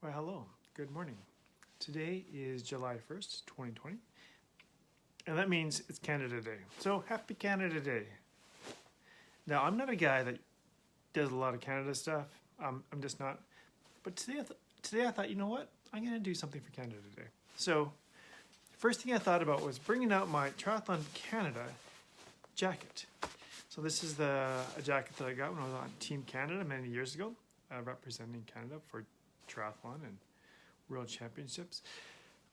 Well, hello. Good morning. Today is July 1st, 2020, and that means it's Canada Day. So, happy Canada Day. Now, I'm not a guy that does a lot of Canada stuff. I'm just not. But today I thought, you know what? I'm going to do something for Canada Day. So, first thing I thought about was bringing out my Triathlon Canada jacket. So, this is a jacket that I got when I was on Team Canada many years ago, representing Canada for triathlon and world championships.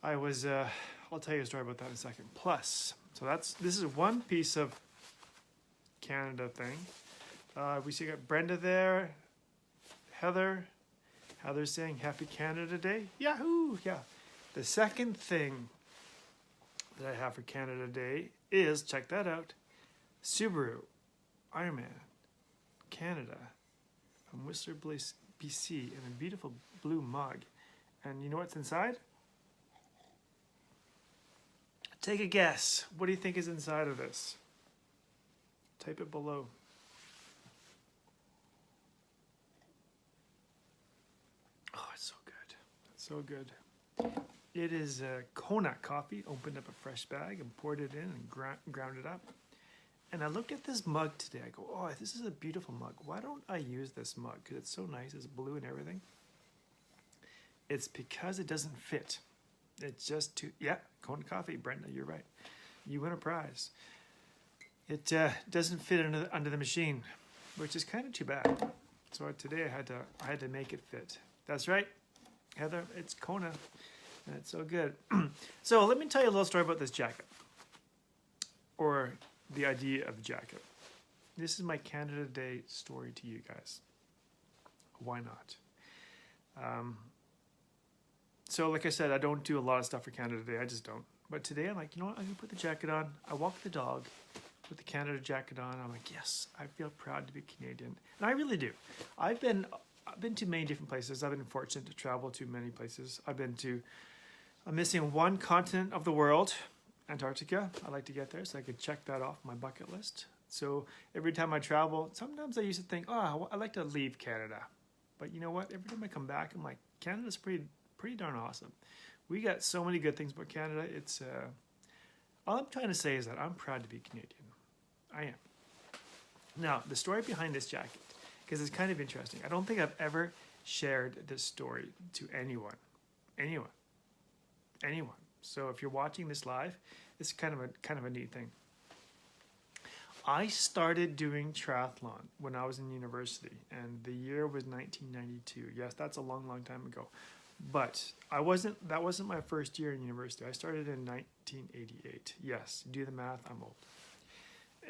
I was I'll tell you a story about that in a second. Plus, so this is one piece of Canada thing. We see got Brenda there, Heather's saying Happy Canada Day. Yahoo! Yeah. The second thing that I have for Canada Day is, check that out, Subaru Ironman Canada from Whistler, BC in a beautiful blue mug. And you know what's inside? Take a guess. What do you think is inside of this? Type it below. Oh, it's so good. It's so good. It is Kona coffee. Opened up a fresh bag and poured it in and ground it up. And I looked at this mug today. I go, oh, this is a beautiful mug. Why don't I use this mug? Because it's so nice. It's blue and everything. It's because it doesn't fit. It's just too, yeah, Kona coffee, Brenda, you're right. You win a prize. It doesn't fit under the machine, which is kind of too bad. So today I had to make it fit. That's right, Heather, it's Kona. And it's so good. So let me tell you a little story about this jacket, or the idea of the jacket. This is my Canada Day story to you guys. Why not? So like I said, I don't do a lot of stuff for Canada Day. I just don't. But today I'm like, you know what? I'm going to put the jacket on. I walk the dog with the Canada jacket on. I'm like, yes, I feel proud to be Canadian. And I really do. I've been to many different places. I've been fortunate to travel to many places. I'm missing one continent of the world, Antarctica. I'd like to get there so I could check that off my bucket list. So every time I travel, sometimes I used to think, oh, I'd like to leave Canada. But you know what? Every time I come back, I'm like, Canada's pretty darn awesome. We got so many good things about Canada. It's all I'm trying to say is that I'm proud to be Canadian. I am. Now, the story behind this jacket, because it's kind of interesting. I don't think I've ever shared this story to anyone. So if you're watching this live, it's kind of a neat thing. I started doing triathlon when I was in university, and the year was 1992. Yes, that's a long, long time ago. But that wasn't my first year in university. I started in 1988. Yes, do the math, I'm old.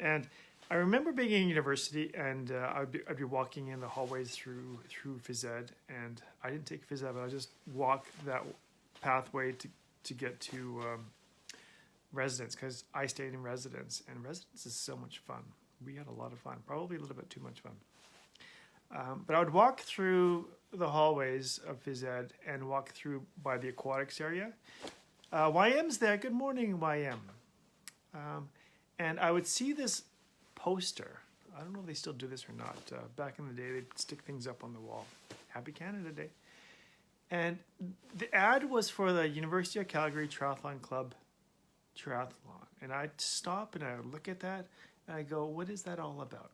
And I remember being in university, and I'd be walking in the hallways through phys ed, and I didn't take phys ed, but I just walked that pathway to get to residence, because I stayed in residence, and residence is so much fun. We had a lot of fun, probably a little bit too much fun. But I would walk through the hallways of phys ed and walk through by the aquatics area. YM's there. Good morning, YM. And I would see this poster. I don't know if they still do this or not. Back in the day, they'd stick things up on the wall. Happy Canada Day. And the ad was for the University of Calgary Triathlon Club Triathlon. And I'd stop and I'd look at that and I go, what is that all about?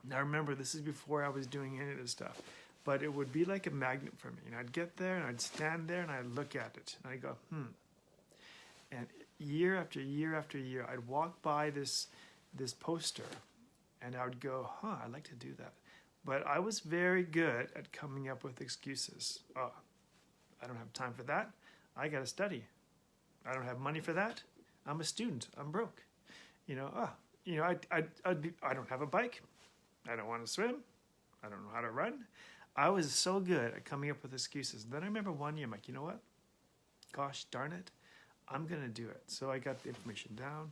Now remember, this is before I was doing any of this stuff, but it would be like a magnet for me. And I'd get there and I'd stand there and I'd look at it and I'd go, And year after year after year, I'd walk by this poster and I would go, I'd like to do that. But I was very good at coming up with excuses. Oh, I don't have time for that. I got to study. I don't have money for that. I'm a student. I'm broke. I don't have a bike. I don't want to swim. I don't know how to run. I was so good at coming up with excuses. And then I remember one year, I'm like, you know what? Gosh darn it. I'm going to do it. So I got the information down.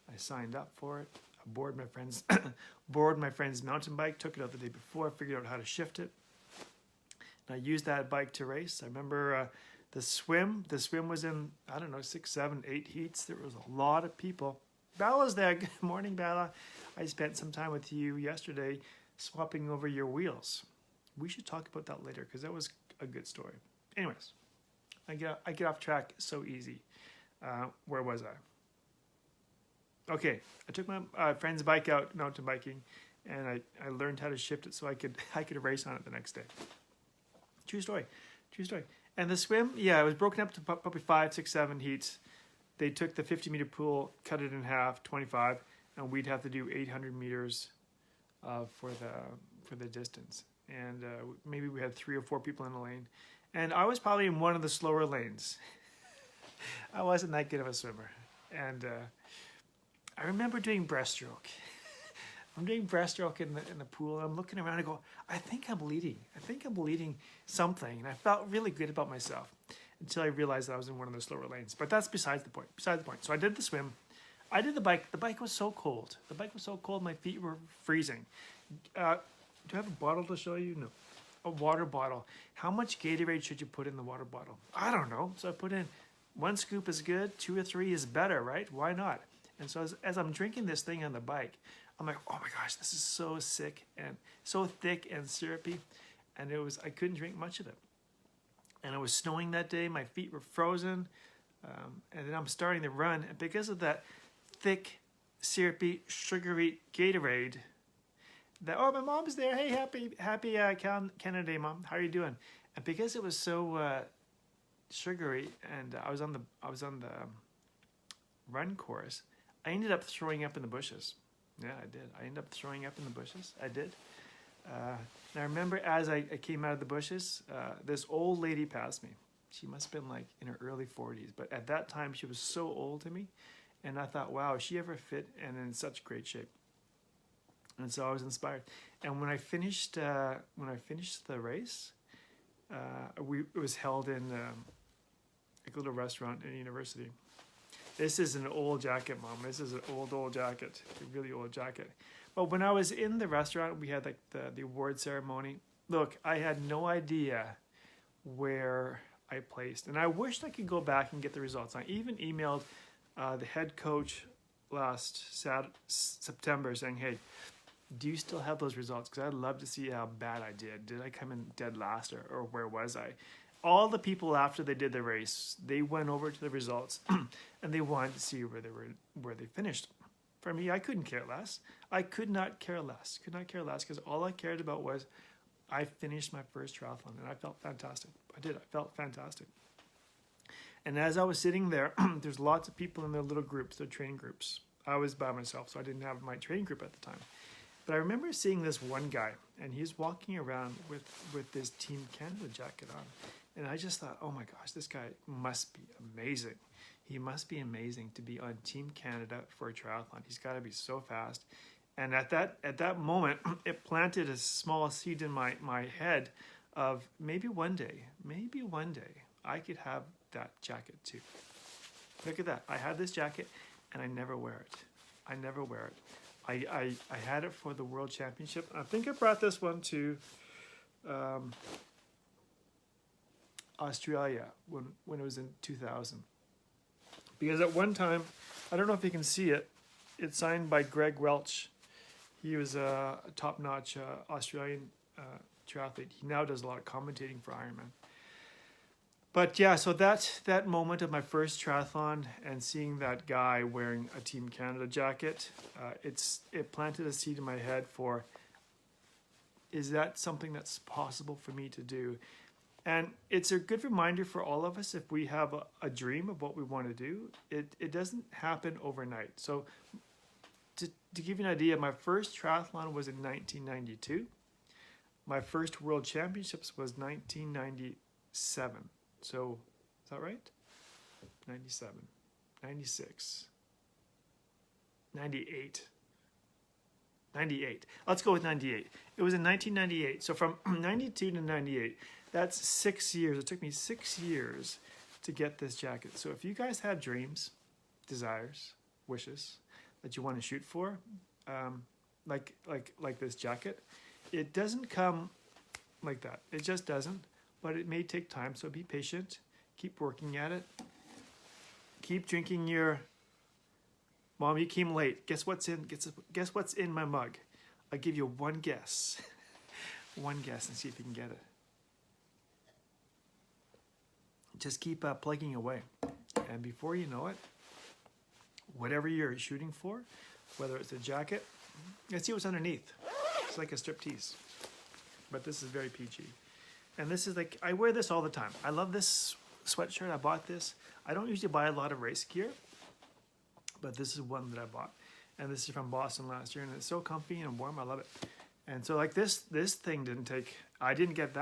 I signed up for it. I borrowed my friend's mountain bike, took it out the day before, figured out how to shift it. And I used that bike to race. I remember the swim. The swim was in, 6, 7, 8 heats. There was a lot of people. Bella's there. Good morning, Bella. I spent some time with you yesterday swapping over your wheels. We should talk about that later because that was a good story. Anyways, I get off track so easy. Where was I? Okay, I took my friend's bike out mountain biking, and I learned how to shift it so I could race on it the next day. True story. And the swim, yeah, it was broken up to probably 5, 6, 7 heats. They took the 50-meter pool, cut it in half, 25, and we'd have to do 800 meters for the distance. And maybe we had 3 or 4 people in the lane, and I was probably in one of the slower lanes. I wasn't that good of a swimmer, and I remember doing breaststroke. I'm doing breaststroke in the pool, and I'm looking around and I go, I think I'm bleeding something. And I felt really good about myself until I realized that I was in one of the slower lanes. But that's besides the point. So I did the swim. I did the bike. The bike was so cold. My feet were freezing. Do I have a bottle to show you? No. A water bottle. How much Gatorade should you put in the water bottle? I don't know. So I put in 1 scoop is good, 2 or 3 is better, right? Why not? And so as I'm drinking this thing on the bike, I'm like, oh my gosh, this is so sick and so thick and syrupy. And I couldn't drink much of it. And it was snowing that day. My feet were frozen. And then I'm starting to run. And because of that thick, syrupy, sugary Gatorade, my mom's there. Hey, happy Canada Day, Mom. How are you doing? And because it was so sugary, and I was on the run course, I ended up throwing up in the bushes. Yeah, I did. I ended up throwing up in the bushes. I did. And I remember as I came out of the bushes, this old lady passed me. She must have been like in her early 40s, but at that time she was so old to me, and I thought, wow, is she ever fit and in such great shape? And so I was inspired. And when I finished the race, it was held in a little restaurant in university. This is an old jacket, Mom. This is an old jacket, a really old jacket. But when I was in the restaurant, we had like the award ceremony. Look, I had no idea where I placed, and I wished I could go back and get the results. I even emailed the head coach last September saying, hey, do you still have those results? Because I'd love to see how bad I did. Did I come in dead last, or where was I? All the people after they did the race, they went over to the results and they wanted to see where they finished. For me, I couldn't care less. I could not care less because all I cared about was I finished my first triathlon and I felt fantastic. I did. I felt fantastic. And as I was sitting there, there's lots of people in their little groups, their training groups. I was by myself, so I didn't have my training group at the time. But I remember seeing this one guy, and he's walking around with this Team Canada jacket on. And I just thought, oh my gosh, this guy must be amazing. He must be amazing to be on Team Canada for a triathlon. He's got to be so fast. And at that moment, it planted a small seed in my head of maybe one day, I could have that jacket too. Look at that. I had this jacket and I never wear it. I had it for the World Championship. I think I brought this one to Australia when it was in 2000. Because at one time, I don't know if you can see it, it's signed by Greg Welch. He was a top-notch Australian triathlete. He now does a lot of commentating for Ironman. But yeah, so that moment of my first triathlon and seeing that guy wearing a Team Canada jacket, it planted a seed in my head for, is that something that's possible for me to do? And it's a good reminder for all of us, if we have a dream of what we want to do, it doesn't happen overnight. So to give you an idea, my first triathlon was in 1992. My first World Championships was 1997. So, is that right? 97, 96, 98. 98. Let's go with 98. It was in 1998. So from 92 to 98, that's 6 years. It took me 6 years to get this jacket. So if you guys have dreams, desires, wishes that you want to shoot for, like this jacket, it doesn't come like that. It just doesn't. But it may take time, so be patient. Keep working at it. Keep drinking your... Mom, you came late. Guess what's in my mug? I'll give you one guess. One guess and see if you can get it. just keep plugging away. And before you know it, whatever you're shooting for, whether it's a jacket, let's see what's underneath. It's like a striptease, but this is very PG. And this is like, I wear this all the time. I love this sweatshirt. I bought this. I don't usually buy a lot of race gear, but this is one that I bought. And this is from Boston last year, and it's so comfy and warm. I love it. And so like this thing didn't take, I didn't get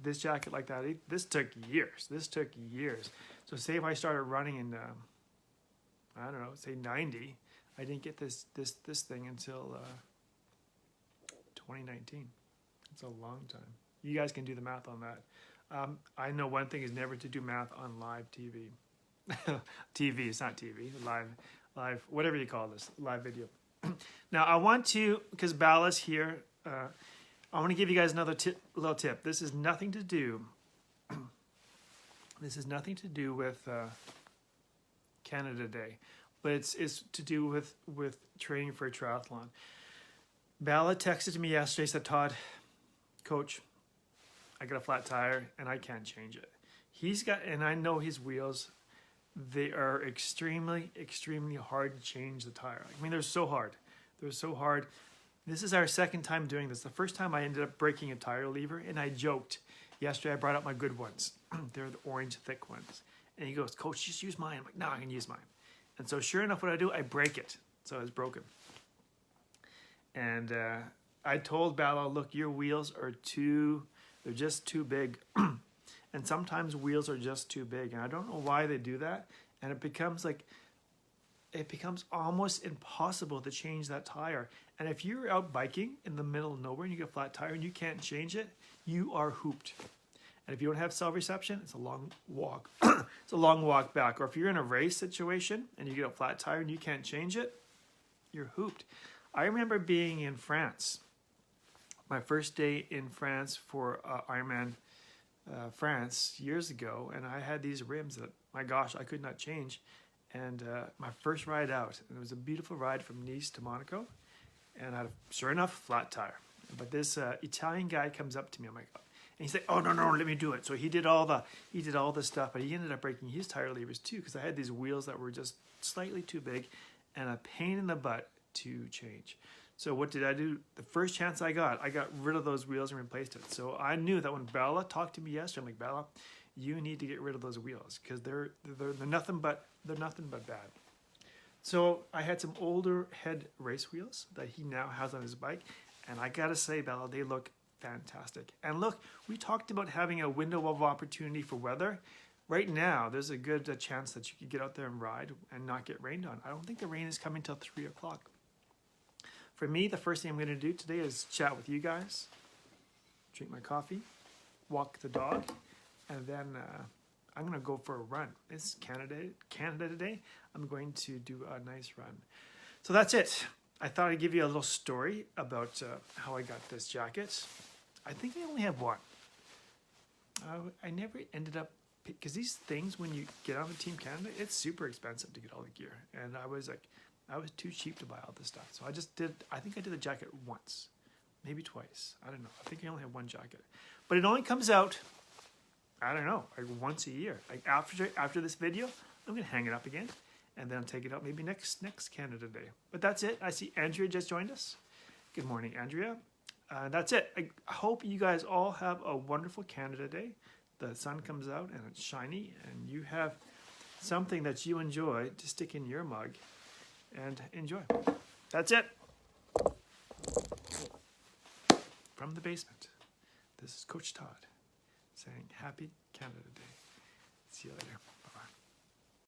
this jacket like that. This took years. This took years. So say if I started running in, I don't know, say 90, I didn't get this thing until 2019. It's a long time. You guys can do the math on that. I know one thing is never to do math on live TV. TV, it's not TV, live, whatever you call this, live video. Now I want to, because Bala's here, I want to give you guys another little tip. This is nothing to do. This is nothing to do with Canada Day, but it's to do with training for a triathlon. Bala texted me yesterday, said, Todd, coach, I got a flat tire and I can't change it. He's got, and I know his wheels, they are extremely, extremely hard to change the tire. I mean, they're so hard. They're so hard. This is our second time doing this. The first time I ended up breaking a tire lever, and I joked. Yesterday I brought out my good ones. They're the orange thick ones. And he goes, Coach, just use mine. I'm like, no, I can use mine. And so sure enough, what I do, I break it. So it's broken. And I told Bala, look, your wheels are they're just too big. And sometimes wheels are just too big. And I don't know why they do that. And it becomes almost impossible to change that tire. And if you're out biking in the middle of nowhere and you get a flat tire and you can't change it, you are hooped. And if you don't have cell reception, it's a long walk. It's a long walk back. Or if you're in a race situation and you get a flat tire and you can't change it, you're hooped. I remember being in France. My first day in France for Ironman France years ago, and I had these rims that, my gosh, I could not change. And my first ride out, and it was a beautiful ride from Nice to Monaco, and I had, sure enough, flat tire. But this Italian guy comes up to me, I'm like, and he's like, oh, no, let me do it. So he did all the stuff, but he ended up breaking his tire levers too, because I had these wheels that were just slightly too big and a pain in the butt to change. So what did I do? The first chance I got rid of those wheels and replaced it. So I knew that when Bala talked to me yesterday, I'm like, Bala, you need to get rid of those wheels because they're nothing but bad. So I had some older head race wheels that he now has on his bike, and I gotta say, Bala, they look fantastic. And look, we talked about having a window of opportunity for weather. Right now, there's a good chance that you could get out there and ride and not get rained on. I don't think the rain is coming till 3 o'clock. For me, the first thing I'm going to do today is chat with you guys, drink my coffee, walk the dog, and then I'm going to go for a run. It's Canada today. I'm going to do a nice run. So that's it. I thought I'd give you a little story about how I got this jacket. I think I only have one. I never ended up, because these things, when you get on the Team Canada, it's super expensive to get all the gear. And I was too cheap to buy all this stuff. So I think I did the jacket once, maybe twice. I don't know. I think I only have one jacket. But it only comes out, I don't know, like once a year. Like after this video, I'm going to hang it up again. And then I'll take it out maybe next Canada Day. But that's it. I see Andrea just joined us. Good morning, Andrea. That's it. I hope you guys all have a wonderful Canada Day. The sun comes out and it's shiny, and you have something that you enjoy to stick in your mug and enjoy. That's it. From the basement, this is Coach Todd saying Happy Canada Day. See you later. Bye-bye.